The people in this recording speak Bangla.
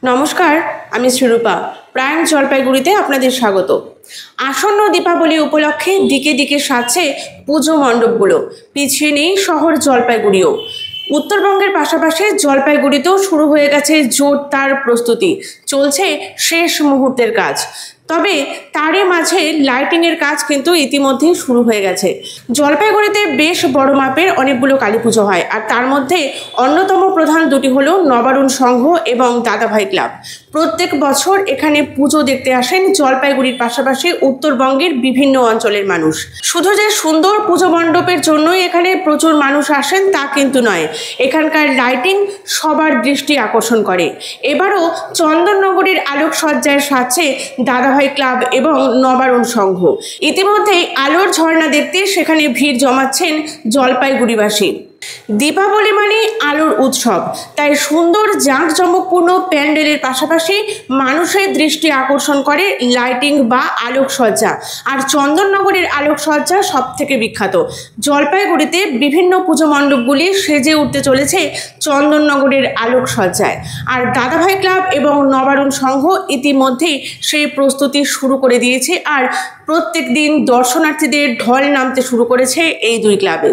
নমস্কার, আমি শ্রীরূপা। প্রাণ জলপাইগুড়িতে আপনাদের স্বাগত। আসন্ন দীপাবলি উপলক্ষে দিকে দিকে সাজছে পুজো মণ্ডপগুলো। পিছিয়ে নেই শহর জলপাইগুড়িও। উত্তরবঙ্গের পাশাপাশি জলপাইগুড়িতেও শুরু হয়ে গেছে জোরদার প্রস্তুতি। চলছে শেষ মুহূর্তের কাজ। তবে তারই মাঝে লাইটিংয়ের কাজ কিন্তু ইতিমধ্যেই শুরু হয়ে গেছে। জলপাইগুড়িতে বেশ বড় মাপের অনেকগুলো কালী পুজো হয়, আর তার মধ্যে অন্যতম প্রধান দুটি হলো নবারুণ সংঘ এবং দাদাভাই ক্লাব। প্রত্যেক বছর এখানে পুজো দেখতে আসেন জলপাইগুড়ির পাশাপাশি উত্তরবঙ্গের বিভিন্ন অঞ্চলের মানুষ। শুধু যে সুন্দর পুজো মণ্ডপের জন্যই এখানে প্রচুর মানুষ আসেন তা কিন্তু নয়, এখানকার লাইটিং সবার দৃষ্টি আকর্ষণ করে। এবারও চন্দননগরীর আলোকসজ্জায় সাজছে দাদাভাই ক্লাব এবং নবারুণ সংঘ। ইতিমধ্যেই আলোর ঝর্ণা দেখতে সেখানে ভিড় জমাচ্ছেন জলপাইগুড়িবাসী। দীপাবলি মানে আলোর উৎসব, তাই সুন্দর জাঁকজমকপূর্ণ প্যান্ডেলের পাশাপাশি মানুষের দৃষ্টি আকর্ষণ করে লাইটিং বা আলোকসজ্জা। আর চন্দননগরের আলোকসজ্জা সব থেকে বিখ্যাত। জলপাইগুড়িতে বিভিন্ন পুজো মণ্ডপগুলি সেজে উঠতে চলেছে চন্দননগরের আলোকসজ্জায়। আর দাদাভাই ক্লাব এবং নবারুণ সংঘ ইতিমধ্যেই সেই প্রস্তুতি শুরু করে দিয়েছে, আর প্রত্যেক দিন দর্শনার্থীদের ঢল নামতে শুরু করেছে এই দুই ক্লাবে।